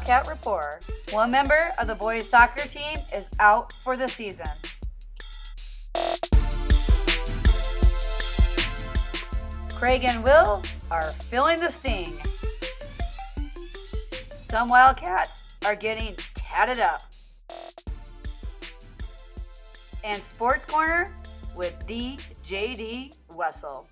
Wildcat Report. One member of the boys soccer team is out for the season. Craig and Will are feeling the sting. Some Wildcats are getting tatted up. And Sports Corner with the JD Wessel.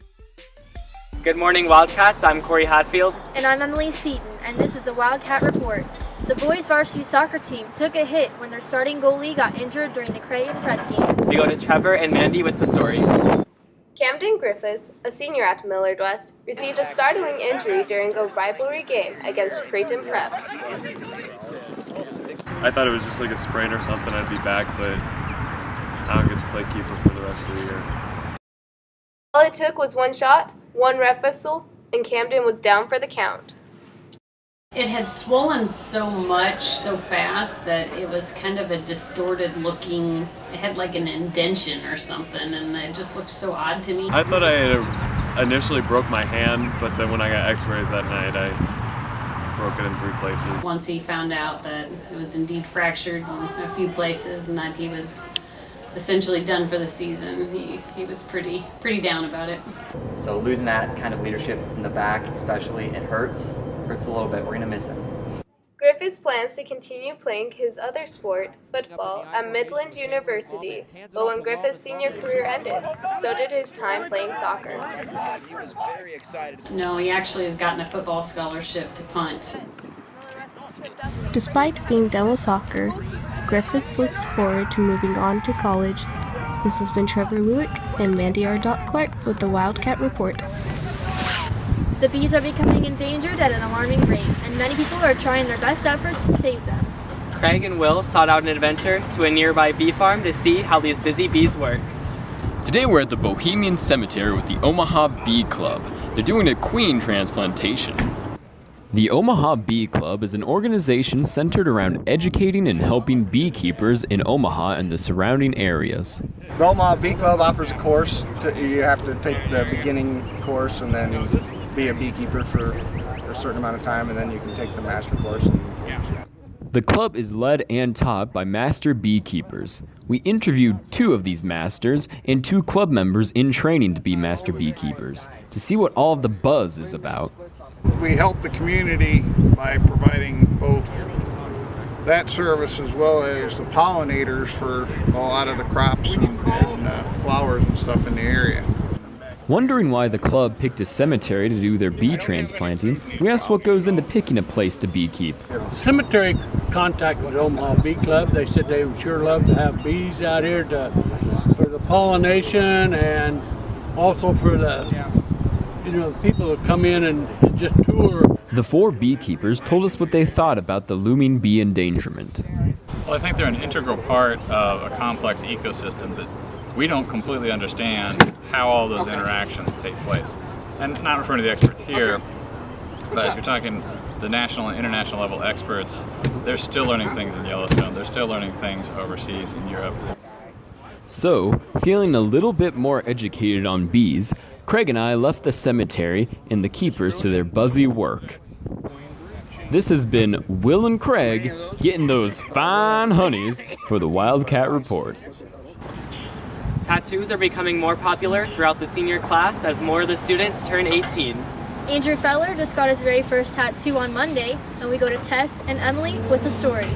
Good morning, Wildcats. I'm Corey Hadfield. And I'm Emily Seaton, and this is the Wildcat Report. The boys varsity soccer team took a hit when their starting goalie got injured during the Cray and Pred game. We go to Trevor and Mandy with the story. Camdon Griffiths, a senior at Millard West, received a startling injury during a rivalry game against Creighton Prep. I thought it was just like a sprain or something, I'd be back, but I don't get to play keeper for the rest of the year. All it took was one shot, one ref whistle, and Camdon was down for the count. It had swollen so much so fast that it was kind of a distorted looking, it had like an indentation or something, and it just looked so odd to me. I thought I had initially broke my hand, but then when I got x-rays that night, I broke it in 3 places. Once he found out that it was indeed fractured in a few places and that he was essentially done for the season, he was pretty down about it. So losing that kind of leadership in the back especially, it hurts a little bit. We're going to miss him. Griffiths plans to continue playing his other sport, football, at Midland University, but when Griffiths' senior career ended, so did his time playing soccer. No, he actually has gotten a football scholarship to punt. Despite being done with soccer, Griffiths looks forward to moving on to college. This has been Trevor Lueck and Mandy R. Clark with the Wildcat Report. The bees are becoming endangered at an alarming rate, and many people are trying their best efforts to save them. Craig and Will sought out an adventure to a nearby bee farm to see how these busy bees work. Today we're at the Bohemian Cemetery with the Omaha Bee Club. They're doing a queen transplantation. The Omaha Bee Club is an organization centered around educating and helping beekeepers in Omaha and the surrounding areas. The Omaha Bee Club offers a course. You have to take the beginning course and then be a beekeeper for a certain amount of time, and then you can take the master course. The club is led and taught by master beekeepers. We interviewed 2 of these masters and 2 club members in training to be master beekeepers to see what all of the buzz is about. We help the community by providing both that service as well as the pollinators for a lot of the crops and flowers and stuff in the area. Wondering why the club picked a cemetery to do their bee transplanting, we asked what goes into picking a place to beekeep. Cemetery contacted the Omaha Bee Club. They said they would sure love to have bees out here for the pollination and also for the people that come in and just tour. The 4 beekeepers told us what they thought about the looming bee endangerment. Well, I think they're an integral part of a complex ecosystem that we don't completely understand how all those interactions take place. And not referring to the experts here, but if you're talking the national and international level experts, they're still learning things in Yellowstone. They're still learning things overseas in Europe. So, feeling a little bit more educated on bees, Craig and I left the cemetery and the keepers to their buzzy work. This has been Will and Craig getting those fine honeys for the Wildcat Report. Tattoos are becoming more popular throughout the senior class as more of the students turn 18. Andrew Feller just got his very first tattoo on Monday, and we go to Tess and Emily with the story.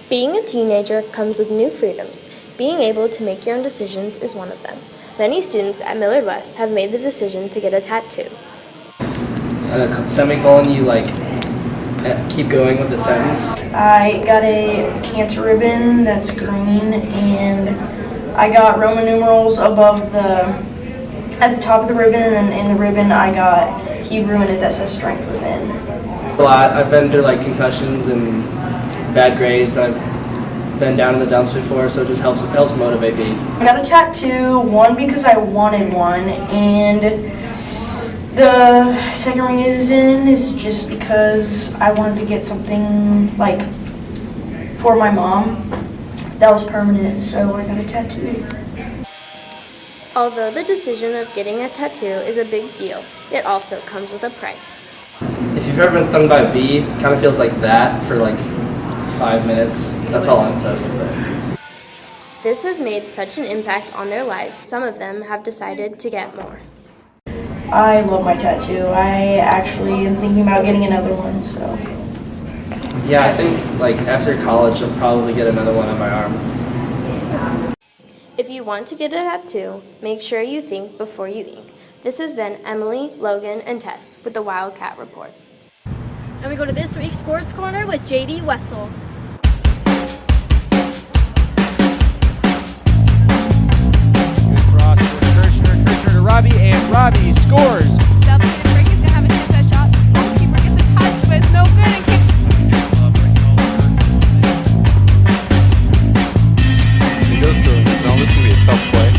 Being a teenager comes with new freedoms. Being able to make your own decisions is one of them. Many students at Millard West have made the decision to get a tattoo. Semicolon, you keep going with the sentence. I got a cancer ribbon that's green, and I got Roman numerals at the top of the ribbon, and then in the ribbon I got Hebrew in it that says strength within. A lot. I've been through concussions and bad grades. I've been down in the dumps before, so it just helps motivate me. I got a tattoo, one because I wanted one, and the second reason is just because I wanted to get something for my mom that was permanent, so I got a tattoo. Although the decision of getting a tattoo is a big deal, it also comes with a price. If you've you've ever been stung by a bee, it kind of feels like that for like 5 minutes. That's how long it took. This has made such an impact on their lives, some of them have decided to get more. I love my tattoo. I actually am thinking about getting another one, so. Yeah, I think like after college I'll probably get another one on my arm. If you want to get a tattoo, make sure you think before you ink. This has been Emily, Logan, and Tess with the Wildcat Report. And we go to this week's Sports Corner with JD Wessel. Cross for Kirshner to Robbie, and Robbie scores. Double in break is going to have a chance at a shot. Goalkeeper gets a touch, but it's no good. He goes through in the zone. This will be a tough play.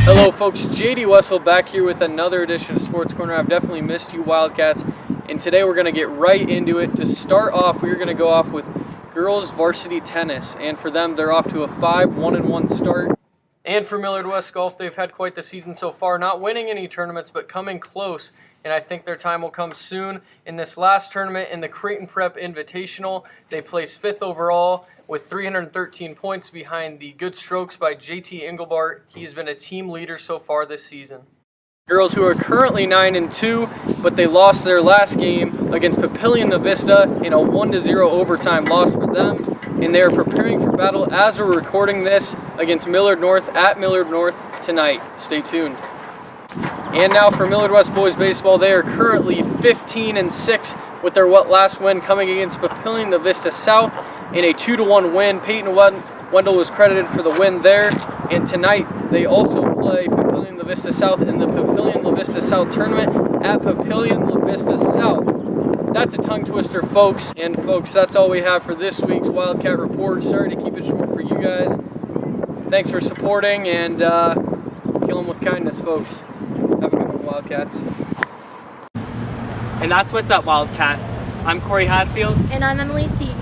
Hello folks, JD Wessel back here with another edition of Sports Corner. I've definitely missed you Wildcats, and today we're going to get right into it. To start off, we're going to go off with girls varsity tennis, and for them, they're off to a 5-1-1 start. And for Millard West Golf, they've had quite the season so far, not winning any tournaments, but coming close, and I think their time will come soon. In this last tournament, in the Creighton Prep Invitational, they placed 5th overall with 313 points behind the good strokes by JT Engelbart. He's been a team leader so far this season. Girls who are currently 9-2, but they lost their last game against Papillion the Vista in a 1-0 overtime loss for them, and they are preparing for battle as we're recording this against Millard North at Millard North tonight. Stay tuned. And now for Millard West boys baseball, they are currently 15-6 with their last win coming against Papillion the Vista South in a 2-1 win. Peyton Wendell was credited for the win there, and tonight they also play Papillion La Vista South in the Papillion La Vista South tournament at Papillion La Vista South. That's a tongue twister, folks. And folks, that's all we have for this week's Wildcat Report. Sorry to keep it short for you guys. Thanks for supporting, and kill them with kindness, folks. Have a good one, Wildcats. And that's what's up, Wildcats. I'm Corey Hadfield. And I'm Emily Seaton.